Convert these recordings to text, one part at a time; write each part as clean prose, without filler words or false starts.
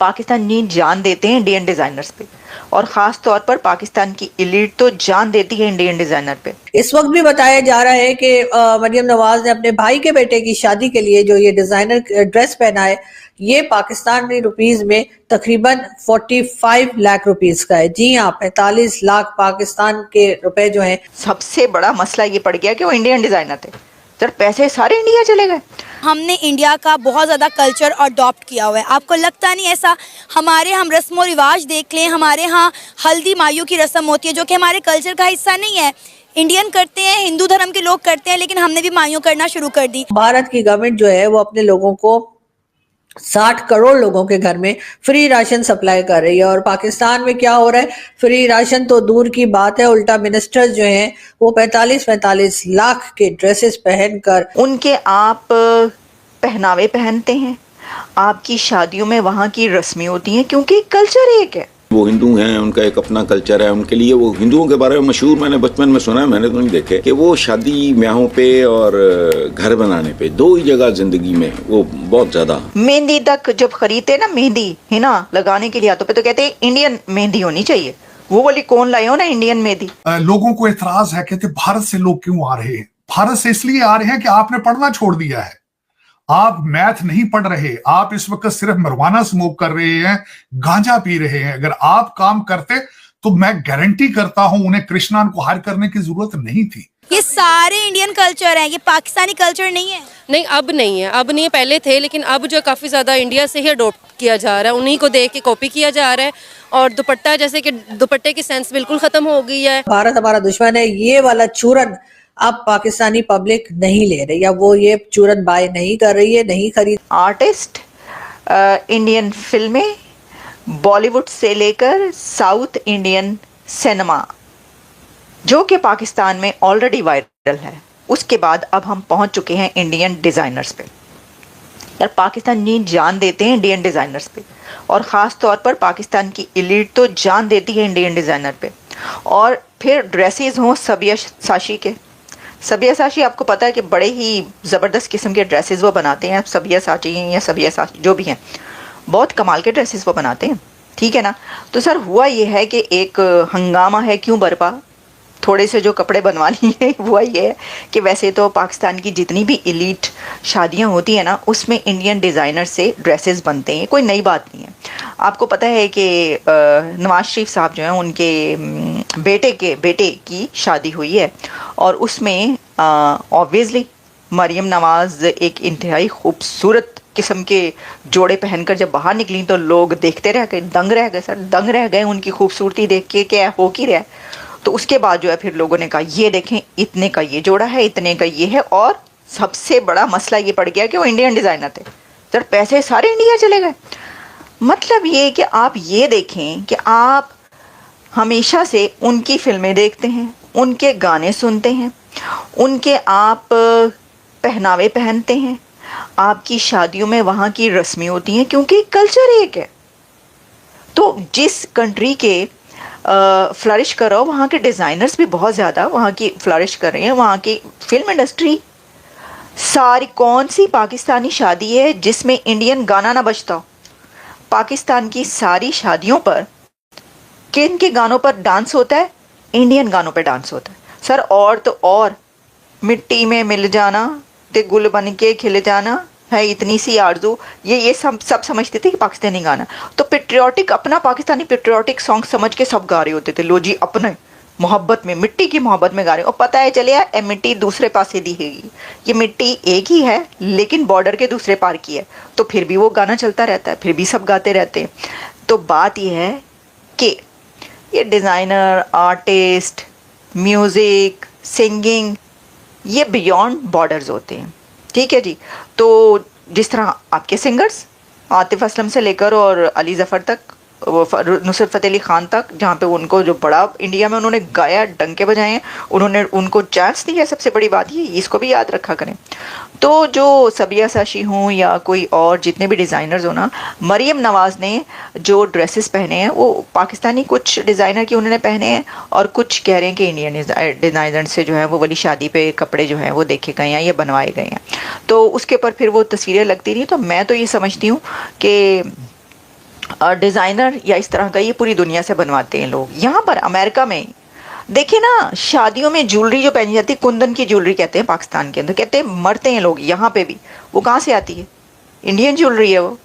पाकिस्तानी जान देते हैं इंडियन डिजाइनर्स पे, और खास तौर पर पाकिस्तान की एलीट तो जान देती है इंडियन डिजाइनर पे। इस वक्त भी बताया जा रहा है कि मरियम नवाज ने अपने भाई के बेटे की शादी के लिए जो ये डिजाइनर ड्रेस पहना है, ये पाकिस्तानी रुपीस में तकरीबन 45 लाख रुपीस का है। जी हाँ, 45 लाख पाकिस्तान के रुपए जो हैं। सबसे बड़ा मसला ये पड़ गया कि वो इंडियन डिजाइनर थे, सर पैसे सारे इंडिया चले गए। हमने इंडिया का बहुत ज़्यादा कल्चर अडॉप्ट किया हुआ है, आपको लगता नहीं ऐसा? हम रस्म व रिवाज देख लें, हमारे यहाँ हल्दी मायू की रस्म होती है जो कि हमारे कल्चर का हिस्सा नहीं है। इंडियन करते हैं, हिंदू धर्म के लोग करते हैं, लेकिन हमने भी मायू करना शुरू कर दी। भारत की गवर्नमेंट जो है वो अपने लोगों को 60 करोड़ लोगों के घर में फ्री राशन सप्लाई कर रही है, और पाकिस्तान में क्या हो रहा है, फ्री राशन तो दूर की बात है, उल्टा मिनिस्टर्स जो हैं वो 45 लाख के ड्रेसेस पहनकर उनके आप पहनावे पहनते हैं, आपकी शादियों में वहाँ की रस्में होती हैं, क्योंकि कल्चर एक है। वो हिंदू हैं, उनका एक अपना कल्चर है, उनके लिए वो हिंदुओं के बारे में मशहूर, मैंने बचपन में सुना है, मैंने तो नहीं देखे कि वो शादी ब्याहों पे और घर बनाने पे दो ही जगह जिंदगी में वो बहुत ज्यादा। मेहंदी तक जब खरीदते ना, मेहंदी है ना लगाने के लिए हाथों पे, तो कहते हैं इंडियन मेहंदी होनी चाहिए। वो वाली कौन लाए हो ना इंडियन मेहंदी। लोगों को एतराज है, कहते भारत से लोग क्यों आ रहे हैं? भारत से इसलिए आ रहे हैं कि आपने पढ़ना छोड़ दिया है, आप मैथ नहीं पढ़ रहे, आप इस वक्त सिर्फ मरवाना स्मोक कर रहे हैं, गांजा पी रहे हैं। अगर आप काम करते तो मैं गारंटी करता हूं उन्हें कृष्णान को हायर करने की जरूरत नहीं थी। ये सारे इंडियन कल्चर हैं, ये पाकिस्तानी कल्चर नहीं है। नहीं, अब नहीं है, अब नहीं है, पहले थे, लेकिन अब जो काफ़ी ज़्यादा इंडिया से ही अडोप्ट किया जा रहा है, उन्हीं को देख के कॉपी किया जा रहा है। और दुपट्टा, जैसे कि दुपट्टे की सेंस बिल्कुल ख़त्म हो गई है। भारत हमारा दुश्मन है, ये वाला चूरन अब पाकिस्तानी पब्लिक नहीं ले रही, या वो ये चूरन बाय नहीं कर रही है, नहीं खरीद। आर्टिस्ट, इंडियन फिल्में, बॉलीवुड से लेकर साउथ इंडियन सिनेमा, जो कि पाकिस्तान में ऑलरेडी वायरल है, उसके बाद अब हम पहुंच चुके हैं इंडियन डिज़ाइनर्स पे। यार पाकिस्तानी जान देते हैं इंडियन डिज़ाइनर्स पे, और ख़ास तौर पर पाकिस्तान की एलीट तो जान देती है इंडियन डिज़ाइनर पे। और फिर ड्रेसेस हों सब्यसाची के, सब्यसाची आपको पता है कि बड़े ही ज़बरदस्त किस्म के ड्रेसेस वो बनाते हैं। सब्यसाची हैं या सब्यसाची जो भी हैं, बहुत कमाल के ड्रेसेस वो बनाते हैं, ठीक है ना। तो सर हुआ ये है कि एक हंगामा है, क्यों बरपा, थोड़े से जो कपड़े बनवा लिए हुआ ये है कि वैसे तो पाकिस्तान की जितनी भी एलीट शादियां होती हैं ना, उसमें इंडियन डिज़ाइनर से ड्रेसेस बनते हैं, कोई नई बात नहीं है। आपको पता है कि नवाज शरीफ साहब जो हैं, उनके बेटे की शादी हुई है, और उसमें ऑब्वियसली मरियम नवाज एक इंतहाई खूबसूरत किस्म के जोड़े पहनकर जब बाहर निकली तो लोग देखते रह गए, दंग रह गए सर, दंग रह गए उनकी खूबसूरती देख के, क्या हो की रहा है। तो उसके बाद जो है फिर लोगों ने कहा ये देखें, इतने का ये जोड़ा है, इतने का ये है, और सबसे बड़ा मसला ये पड़ गया कि वो इंडियन डिज़ाइनर थे, सर पैसे सारे इंडिया चले गए। मतलब ये कि आप ये देखें कि आप हमेशा से उनकी फिल्में देखते हैं, उनके गाने सुनते हैं, उनके आप पहनावे पहनते हैं, आपकी शादियों में वहाँ की रस्में होती हैं, क्योंकि कल्चर एक है। तो जिस कंट्री के फ्लरिश कर रहा हो, वहाँ के डिज़ाइनर्स भी बहुत ज़्यादा वहाँ की फ्लरिश कर रहे हैं, वहाँ की फिल्म इंडस्ट्री सारी। कौन सी पाकिस्तानी शादी है जिसमें इंडियन गाना ना बजता हो? पाकिस्तान की सारी शादियों पर किन के गानों पर डांस होता है? इंडियन गानों पर डांस होता है सर। और तो और, मिट्टी में मिल जाना ते गुल बन के खिल जाना है इतनी सी आरज़ू, ये सब समझते थे कि पाकिस्तानी गाना। तो पेट्रियाटिक, अपना पाकिस्तानी पेट्रियाटिक सॉन्ग समझ के सब गा रहे होते थे, लो जी अपने मोहब्बत में, मिट्टी की मोहब्बत में गा रहे हो। और पता है चले ए मिट्टी दूसरे पासे दी है, ये मिट्टी एक ही है लेकिन बॉर्डर के दूसरे पार की है, तो फिर भी वो गाना चलता रहता है, फिर भी सब गाते रहते हैं। तो बात यह है कि ये डिज़ाइनर, आर्टिस्ट, म्यूज़िक, सिंगिंग, ये बियॉन्ड बॉर्डर्स होते हैं, ठीक है जी। तो जिस तरह आपके सिंगर्स आतिफ असलम से लेकर और अली ज़फ़र तक, नुसरत फ़तेह अली ख़ान तक, जहाँ पे उनको जो बड़ा इंडिया में उन्होंने गाया, डंके बजाए हैं, उन्होंने उनको चांस दिया, सबसे बड़ी बात ये, इसको भी याद रखा करें। तो जो सब्यसाची हों या कोई और जितने भी डिज़ाइनर्स हो ना, मरियम नवाज़ ने जो ड्रेसेस पहने हैं वो पाकिस्तानी कुछ डिज़ाइनर के उन्होंने पहने हैं, और कुछ कह रहे हैं कि इंडियन डिज़ाइनर से जो है वो वाली शादी पे कपड़े जो हैं वो देखे गए हैं या बनवाए गए हैं। तो उसके ऊपर फिर वो तस्वीरें लगती रही। तो मैं तो ये समझती हूँ कि डिज़ाइनर या इस तरह का ये पूरी दुनिया से बनवाते हैं लोग। यहाँ पर अमेरिका में देखिए ना, शादियों में ज्वेलरी जो पहनी जाती है, कुंदन की ज्वेलरी कहते हैं पाकिस्तान के अंदर, कहते हैं मरते हैं लोग। यहाँ पे भी वो कहाँ से आती है? इंडियन ज्वेलरी है वो।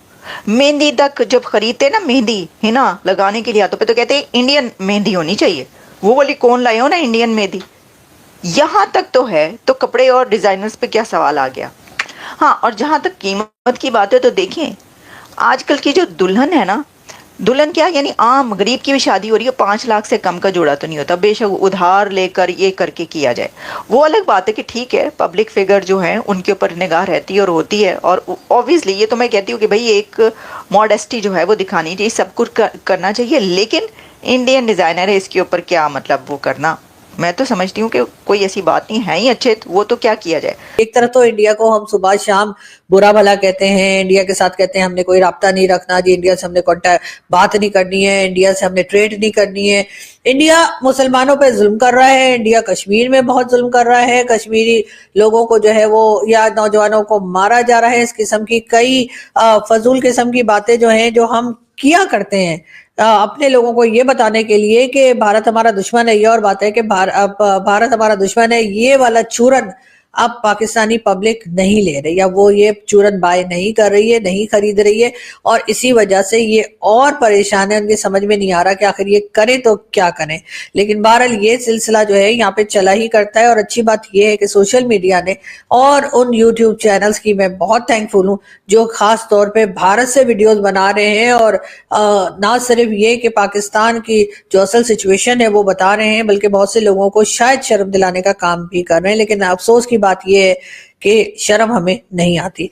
मेहंदी तक जब खरीदते हैं ना, मेहंदी है ना लगाने के लिए हाथों पे, तो कहते हैं इंडियन मेहंदी होनी चाहिए। वो वाली कौन लाए हो ना इंडियन मेहंदी, यहाँ तक तो है। तो कपड़े और डिज़ाइनर्स पे क्या सवाल आ गया। हाँ, और जहाँ तक कीमत की बात है तो देखें, आजकल की जो दुल्हन है ना, दुल्हन क्या, यानी आम गरीब की भी शादी हो रही है, 5 लाख से कम का जोड़ा तो नहीं होता, बेशक उधार लेकर ये करके किया जाए। वो अलग बात है कि ठीक है, पब्लिक फिगर जो है उनके ऊपर निगाह रहती है और होती है, और ऑब्वियसली ये तो मैं कहती हूँ कि भाई एक मॉडेस्टी जो है वो दिखानी चाहिए, सब कुछ करना चाहिए। लेकिन इंडियन डिज़ाइनर है, इसके ऊपर क्या मतलब वो करना, मैं तो समझती हूँ कि कोई ऐसी बात नहीं है ही अच्छे, तो वो तो क्या किया जाए। एक तरफ तो इंडिया को हम सुबह शाम बुरा भला कहते हैं, इंडिया के साथ कहते हैं हमने कोई राब्ता नहीं रखना जी, इंडिया से हमने कॉन्टैक्ट बात नहीं करनी है, इंडिया से हमने ट्रेड नहीं करनी है। इंडिया मुसलमानों पे जुल्म कर रहा है, इंडिया कश्मीर में बहुत जुल्म कर रहा है, कश्मीरी लोगों को जो है वो या नौजवानों को मारा जा रहा है। इस किस्म की कई फजूल किस्म की बातें जो हैं जो हम किया करते हैं अपने लोगों को ये बताने के लिए कि भारत हमारा दुश्मन है। ये और बात है कि भारत हमारा दुश्मन है, ये वाला चूरन अब पाकिस्तानी पब्लिक नहीं ले रही, या वो ये चूरन बाय नहीं कर रही है, नहीं खरीद रही है, और इसी वजह से ये और परेशान है। उनके समझ में नहीं आ रहा कि आखिर ये करें तो क्या करें। लेकिन बहरहाल ये सिलसिला जो है यहाँ पे चला ही करता है। और अच्छी बात ये है कि सोशल मीडिया ने और उन यूट्यूब चैनल्स की मैं बहुत थैंकफुल हूँ जो खास तौर पे भारत से वीडियोस बना रहे हैं, और ना सिर्फ ये कि पाकिस्तान की जो असल सिचुएशन है वो बता रहे हैं, बल्कि बहुत से लोगों को शायद शर्म दिलाने का काम भी कर रहे हैं। लेकिन अफसोस की बात यह है कि शर्म हमें नहीं आती।